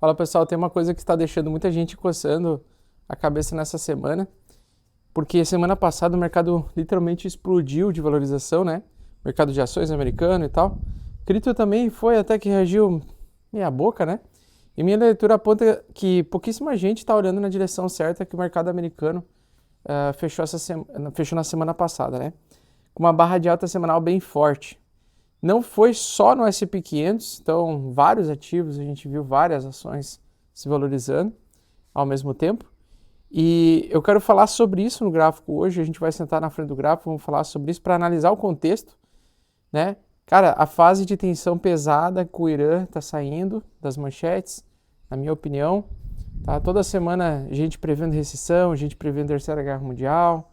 Fala pessoal, tem uma coisa que está deixando muita gente coçando a cabeça nessa semana, porque semana passada o mercado literalmente explodiu de valorização, né? Mercado de ações americano e tal. Cripto também foi até que reagiu meia boca, né? E minha leitura aponta que pouquíssima gente está olhando na direção certa que o mercado americano fechou na semana passada, né? Com uma barra de alta semanal bem forte. Não foi só no S&P 500, então vários ativos, a gente viu várias ações se valorizando ao mesmo tempo. E eu quero falar sobre isso no gráfico hoje, a gente vai sentar na frente do gráfico, vamos falar sobre isso para analisar o contexto, né? Cara, a fase de tensão pesada que o Irã está saindo das manchetes, na minha opinião, tá? Toda semana a gente prevendo recessão, a gente prevendo terceira guerra mundial,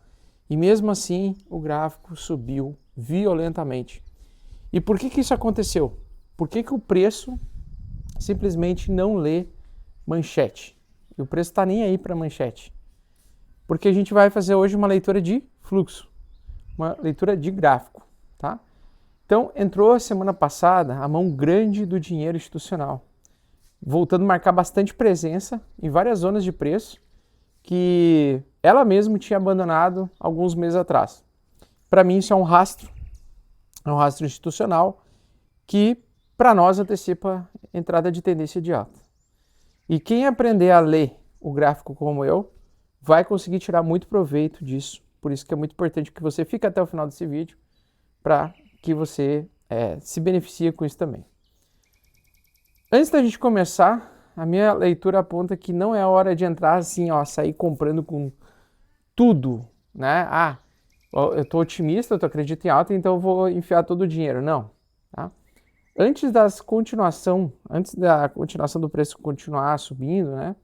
e mesmo assim o gráfico subiu violentamente. E por que isso aconteceu? Por que o preço simplesmente não lê manchete? E o preço está nem aí para manchete. Porque a gente vai fazer hoje uma leitura de fluxo, uma leitura de gráfico, tá? Então, entrou a semana passada a mão grande do dinheiro institucional, voltando a marcar bastante presença em várias zonas de preço que ela mesma tinha abandonado alguns meses atrás. Para mim, isso é um rastro institucional que, para nós, antecipa a entrada de tendência de alta. E quem aprender a ler o gráfico como eu, vai conseguir tirar muito proveito disso. Por isso que é muito importante que você fique até o final desse vídeo, para que você se beneficie com isso também. Antes da gente começar, a minha leitura aponta que não é hora de entrar assim, ó, sair comprando com tudo, né? Eu estou otimista, eu acredito em alta, então eu vou enfiar todo o dinheiro. Não, tá? Antes da continuação do preço continuar subindo, né?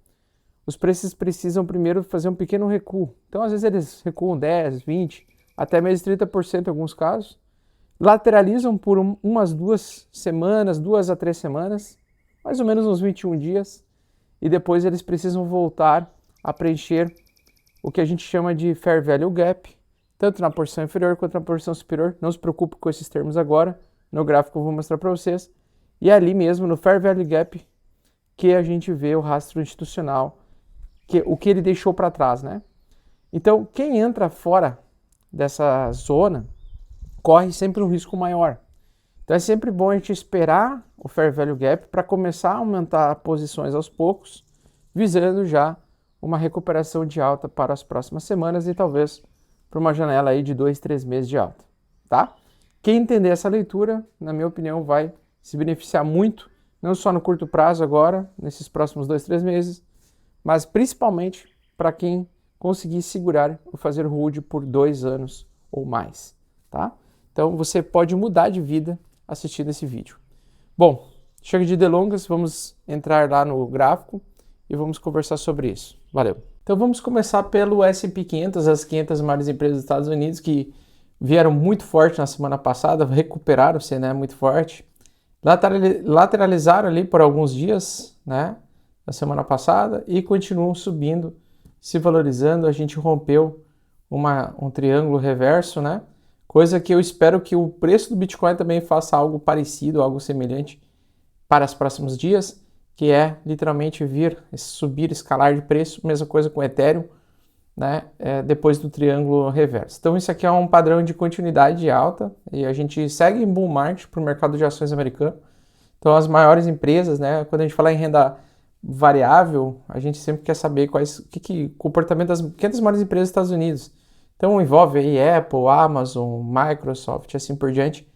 Os preços precisam primeiro fazer um pequeno recuo. Então, às vezes eles recuam 10, 20, até mesmo 30% em alguns casos. Lateralizam por umas 2 semanas, 2 a 3 semanas, mais ou menos uns 21 dias. E depois eles precisam voltar a preencher o que a gente chama de Fair Value Gap, tanto na porção inferior quanto na porção superior. Não se preocupe com esses termos agora, no gráfico eu vou mostrar para vocês. E ali mesmo, no Fair Value Gap, que a gente vê o rastro institucional, o que ele deixou para trás, né? Então, quem entra fora dessa zona, corre sempre um risco maior. Então, é sempre bom a gente esperar o Fair Value Gap para começar a aumentar posições aos poucos, visando já uma recuperação de alta para as próximas semanas e talvez para uma janela aí de 2, 3 meses de alta, tá? Quem entender essa leitura, na minha opinião, vai se beneficiar muito, não só no curto prazo agora, nesses próximos 2, 3 meses, mas principalmente para quem conseguir segurar ou fazer hold por 2 anos ou mais, tá? Então você pode mudar de vida assistindo esse vídeo. Bom, chega de delongas, vamos entrar lá no gráfico e vamos conversar sobre isso. Valeu! Então vamos começar pelo S&P 500, as 500 maiores empresas dos Estados Unidos que vieram muito forte na semana passada, recuperaram-se, né, muito forte, lateralizaram ali por alguns dias, né, na semana passada e continuam subindo, se valorizando. A gente rompeu um triângulo reverso, né, coisa que eu espero que o preço do Bitcoin também faça algo parecido, algo semelhante para os próximos dias, que é literalmente subir, escalar de preço, mesma coisa com o Ethereum, né, depois do triângulo reverso. Então isso aqui é um padrão de continuidade de alta e a gente segue em bull market para o mercado de ações americano. Então as maiores empresas, né, quando a gente fala em renda variável, a gente sempre quer saber o comportamento das 500 maiores empresas dos Estados Unidos. Então envolve aí Apple, Amazon, Microsoft e assim por diante.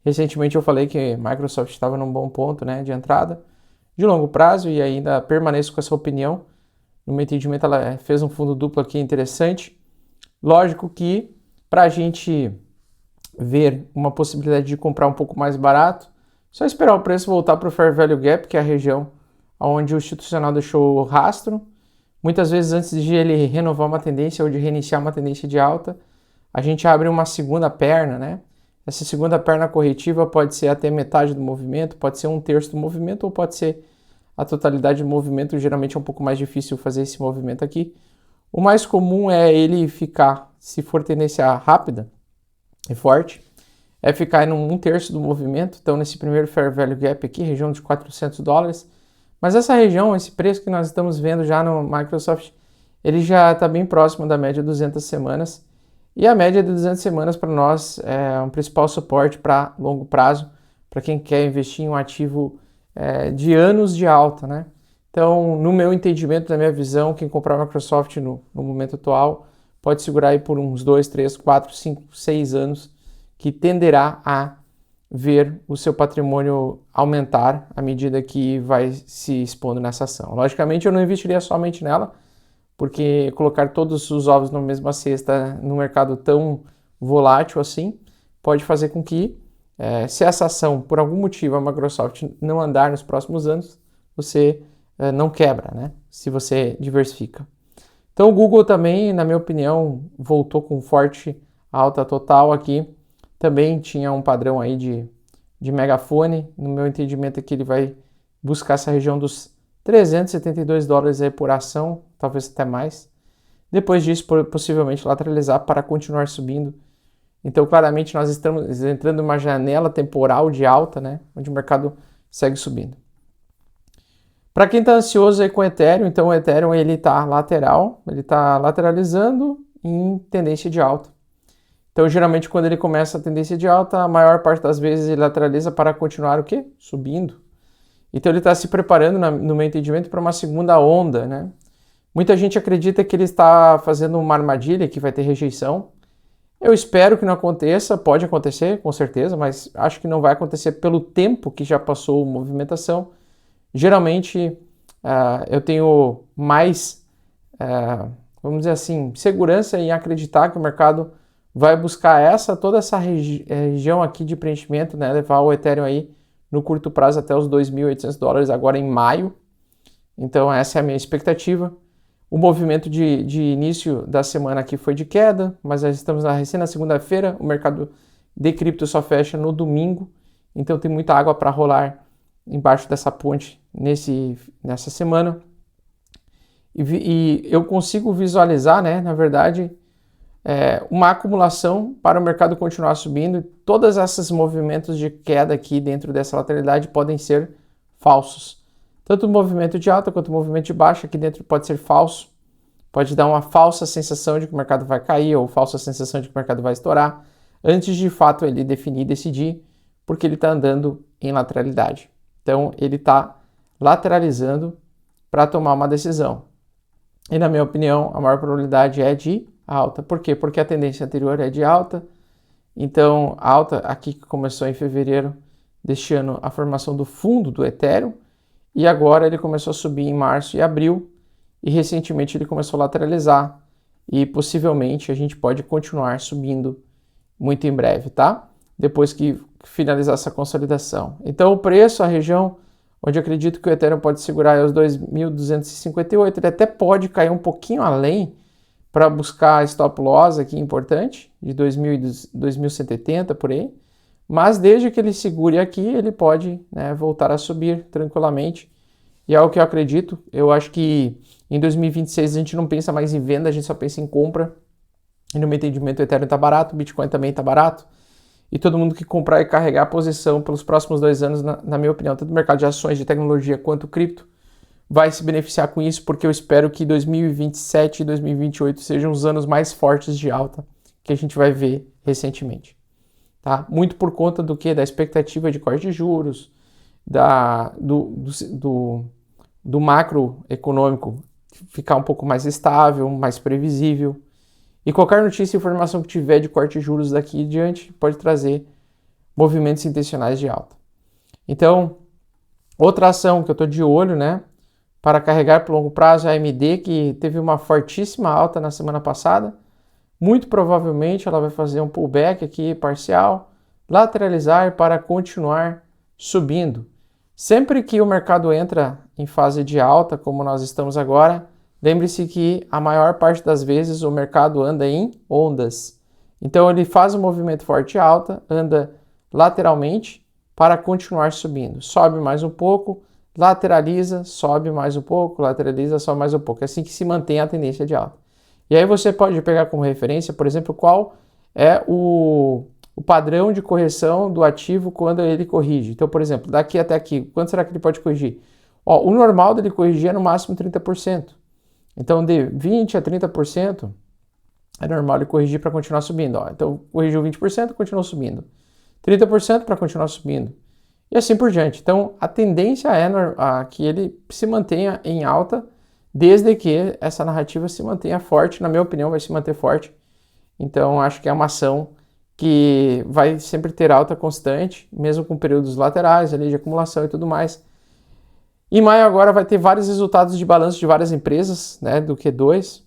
Recentemente eu falei que Microsoft estava num bom ponto, né, de entrada de longo prazo e ainda permaneço com essa opinião. No meu entendimento, ela fez um fundo duplo aqui interessante. Lógico que para a gente ver uma possibilidade de comprar um pouco mais barato, só esperar o preço voltar para o Fair Value Gap, que é a região onde o institucional deixou o rastro. Muitas vezes antes de ele renovar uma tendência ou de reiniciar uma tendência de alta, a gente abre uma segunda perna, né? Essa segunda perna corretiva pode ser até metade do movimento, pode ser 1/3 do movimento ou pode ser a totalidade do movimento. Geralmente é um pouco mais difícil fazer esse movimento aqui. O mais comum é ele ficar, se for tendência rápida e forte, é ficar em 1/3 do movimento. Então nesse primeiro Fair Value Gap aqui, região de $400, Mas essa região, esse preço que nós estamos vendo já no Microsoft, ele já está bem próximo da média de 200 semanas. E a média de 200 semanas para nós é um principal suporte para longo prazo, para quem quer investir em um ativo de anos de alta, né? Então, no meu entendimento, na minha visão, quem comprar a Microsoft no momento atual pode segurar aí por uns 2, 3, 4, 5, 6 anos, que tenderá a ver o seu patrimônio aumentar à medida que vai se expondo nessa ação. Logicamente, eu não investiria somente nela, porque colocar todos os ovos na mesma cesta no mercado tão volátil assim pode fazer com que, se essa ação, por algum motivo, a Microsoft não andar nos próximos anos, você não quebra, né? Se você diversifica. Então o Google também, na minha opinião, voltou com forte alta total aqui. Também tinha um padrão aí de megafone. No meu entendimento aqui ele vai buscar essa região dos $372 aí por ação, talvez até mais. Depois disso, possivelmente lateralizar para continuar subindo. Então, claramente, nós estamos entrando em uma janela temporal de alta, né? Onde o mercado segue subindo. Para quem está ansioso aí com o Ethereum, então o Ethereum ele está lateral, ele está lateralizando em tendência de alta. Então, geralmente, quando ele começa a tendência de alta, a maior parte das vezes ele lateraliza para continuar o quê? Subindo. Então, ele está se preparando, no meu entendimento, para uma segunda onda, né? Muita gente acredita que ele está fazendo uma armadilha, que vai ter rejeição. Eu espero que não aconteça, pode acontecer, com certeza, mas acho que não vai acontecer pelo tempo que já passou a movimentação. Geralmente, eu tenho mais, vamos dizer assim, segurança em acreditar que o mercado vai buscar toda essa região aqui de preenchimento, né, levar o Ethereum aí no curto prazo até os $2.800 agora em maio. Então essa é a minha expectativa. O movimento de início da semana aqui foi de queda, mas nós estamos recém na segunda-feira, o mercado de cripto só fecha no domingo, então tem muita água para rolar embaixo dessa ponte nessa semana. E eu consigo visualizar, né, na verdade, uma acumulação para o mercado continuar subindo. Todos esses movimentos de queda aqui dentro dessa lateralidade podem ser falsos. Tanto o movimento de alta quanto o movimento de baixa aqui dentro pode ser falso. Pode dar uma falsa sensação de que o mercado vai cair ou falsa sensação de que o mercado vai estourar, antes de fato ele definir e decidir, porque ele está andando em lateralidade. Então ele está lateralizando para tomar uma decisão. E na minha opinião, a maior probabilidade é de alta. Por quê? Porque a tendência anterior é de alta. Então, a alta aqui que começou em fevereiro deste ano, a formação do fundo do Ethereum, e agora ele começou a subir em março e abril, e recentemente ele começou a lateralizar, e possivelmente a gente pode continuar subindo muito em breve, tá? Depois que finalizar essa consolidação. Então o preço, a região onde eu acredito que o Ethereum pode segurar é os 2.258, ele até pode cair um pouquinho além para buscar stop loss aqui importante, de 2.180 por aí, mas desde que ele segure aqui, ele pode, né, voltar a subir tranquilamente, e é o que eu acredito. Eu acho que em 2026 a gente não pensa mais em venda, a gente só pensa em compra, e no meu entendimento o Ethereum está barato, o Bitcoin também está barato, e todo mundo que comprar e carregar a posição pelos próximos 2 anos, na minha opinião, tanto no mercado de ações de tecnologia quanto cripto, vai se beneficiar com isso, porque eu espero que 2027 e 2028 sejam os anos mais fortes de alta que a gente vai ver recentemente. Tá? Muito por conta do que? Da expectativa de corte de juros, do macroeconômico ficar um pouco mais estável, mais previsível. E qualquer notícia e informação que tiver de corte de juros daqui em diante pode trazer movimentos intencionais de alta. Então, outra ação que eu estou de olho, né, para carregar por longo prazo é a AMD, que teve uma fortíssima alta na semana passada. Muito provavelmente ela vai fazer um pullback aqui parcial, lateralizar para continuar subindo. Sempre que o mercado entra em fase de alta, como nós estamos agora, lembre-se que a maior parte das vezes o mercado anda em ondas. Então ele faz um movimento forte e alta, anda lateralmente para continuar subindo. Sobe mais um pouco, lateraliza, sobe mais um pouco, lateraliza, sobe mais um pouco. É assim que se mantém a tendência de alta. E aí você pode pegar como referência, por exemplo, qual é o padrão de correção do ativo quando ele corrige. Então, por exemplo, daqui até aqui, quanto será que ele pode corrigir? Ó, o normal dele corrigir é no máximo 30%. Então, de 20% a 30% é normal ele corrigir para continuar subindo. Ó. Então, corrigiu 20%, continuou subindo. 30% para continuar subindo. E assim por diante. Então, a tendência é que ele se mantenha em alta, desde que essa narrativa se mantenha forte. Na minha opinião, vai se manter forte. Então, acho que é uma ação que vai sempre ter alta constante, mesmo com períodos laterais ali de acumulação e tudo mais. Em maio agora vai ter vários resultados de balanço de várias empresas, né, do Q2.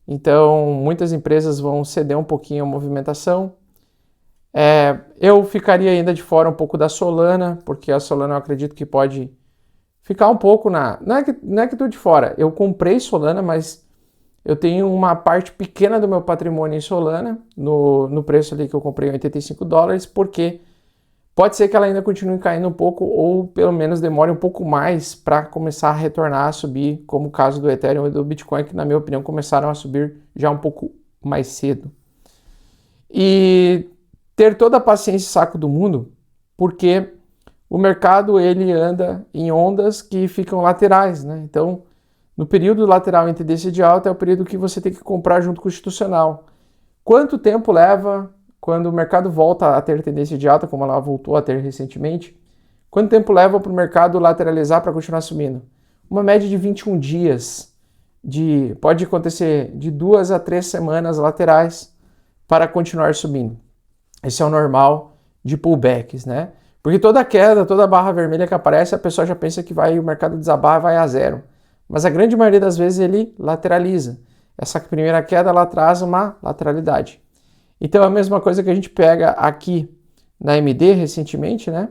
Então, muitas empresas vão ceder um pouquinho a movimentação. Eu ficaria ainda de fora um pouco da Solana, porque a Solana eu acredito que pode ficar um pouco na... Não é que estou de fora, eu comprei Solana, mas eu tenho uma parte pequena do meu patrimônio em Solana, no preço ali que eu comprei, $85, porque pode ser que ela ainda continue caindo um pouco, ou pelo menos demore um pouco mais para começar a retornar a subir, como o caso do Ethereum e do Bitcoin, que na minha opinião começaram a subir já um pouco mais cedo. E ter toda a paciência e saco do mundo, porque o mercado ele anda em ondas que ficam laterais, né? Então, no período lateral em tendência de alta é o período que você tem que comprar junto com o institucional. Quanto tempo leva quando o mercado volta a ter tendência de alta, como ela voltou a ter recentemente? Quanto tempo leva para o mercado lateralizar para continuar subindo? Uma média de 21 dias. Pode acontecer de 2 a 3 semanas laterais para continuar subindo. Esse é o normal de pullbacks, né? Porque toda queda, toda barra vermelha que aparece, a pessoa já pensa que o mercado desabar, vai a zero. Mas a grande maioria das vezes ele lateraliza. Essa primeira queda ela traz uma lateralidade. Então é a mesma coisa que a gente pega aqui na MD recentemente, né?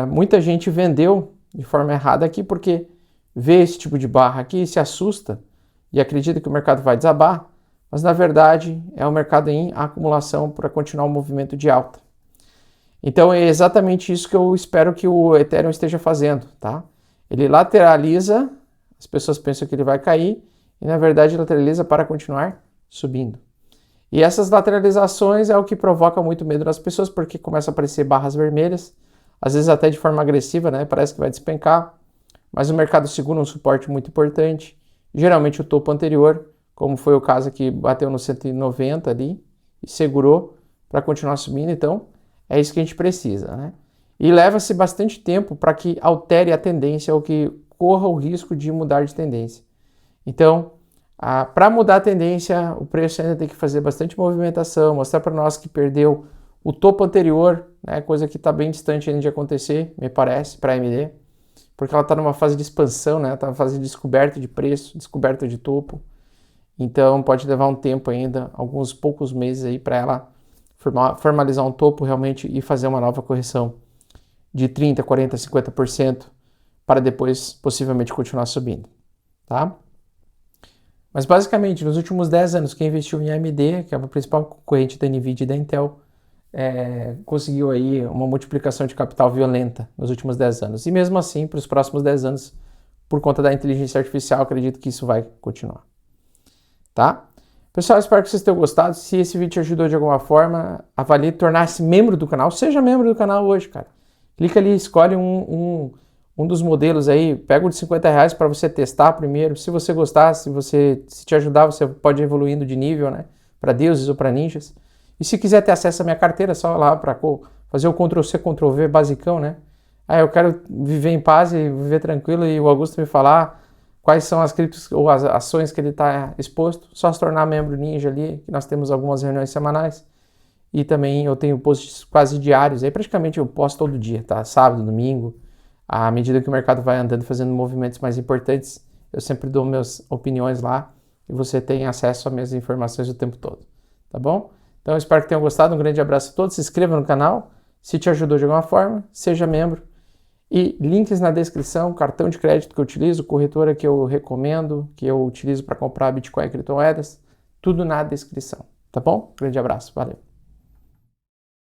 Muita gente vendeu de forma errada aqui porque vê esse tipo de barra aqui, se assusta e acredita que o mercado vai desabar, mas na verdade é o mercado em acumulação para continuar o movimento de alta. Então é exatamente isso que eu espero que o Ethereum esteja fazendo, tá? Ele lateraliza, as pessoas pensam que ele vai cair e na verdade lateraliza para continuar subindo. E essas lateralizações é o que provoca muito medo nas pessoas, porque começa a aparecer barras vermelhas, às vezes até de forma agressiva, né? Parece que vai despencar, mas o mercado segura um suporte muito importante, geralmente o topo anterior, como foi o caso aqui, bateu no 190 ali e segurou para continuar subindo, então é isso que a gente precisa, né? E leva-se bastante tempo para que altere a tendência ou que corra o risco de mudar de tendência. Então, para mudar a tendência, o preço ainda tem que fazer bastante movimentação, mostrar para nós que perdeu o topo anterior, né, coisa que está bem distante ainda de acontecer, me parece, para a AMD, porque ela está numa fase de expansão, né, está numa fase de descoberta de preço, descoberta de topo, então pode levar um tempo ainda, alguns poucos meses aí para ela formalizar um topo realmente e fazer uma nova correção de 30%, 40%, 50% para depois possivelmente continuar subindo, tá? Mas basicamente, nos últimos 10 anos, quem investiu em AMD, que é a principal concorrente da NVIDIA e da Intel, conseguiu aí uma multiplicação de capital violenta nos últimos 10 anos. E mesmo assim, para os próximos 10 anos, por conta da inteligência artificial, acredito que isso vai continuar. Tá? Pessoal, espero que vocês tenham gostado. Se esse vídeo te ajudou de alguma forma, avalie tornar-se membro do canal. Seja membro do canal hoje, cara. Clica ali, escolhe um dos modelos aí, pega o de R$50 para você testar primeiro. Se você gostar, se te ajudar, você pode ir evoluindo de nível, né? Para deuses ou para ninjas. E se quiser ter acesso à minha carteira, é só lá para fazer o Ctrl+C, Ctrl+V basicão, né? Eu quero viver em paz e viver tranquilo e o Augusto me falar quais são as criptos ou as ações que ele está exposto. Só se tornar membro ninja ali, que nós temos algumas reuniões semanais. E também eu tenho posts quase diários, aí praticamente eu posto todo dia, tá? Sábado, domingo. À medida que o mercado vai andando, fazendo movimentos mais importantes, eu sempre dou minhas opiniões lá e você tem acesso às minhas informações o tempo todo, tá bom? Então eu espero que tenham gostado, um grande abraço a todos, se inscreva no canal, se te ajudou de alguma forma, seja membro e links na descrição, cartão de crédito que eu utilizo, corretora que eu recomendo, que eu utilizo para comprar Bitcoin e criptomoedas, tudo na descrição, tá bom? Grande abraço, valeu!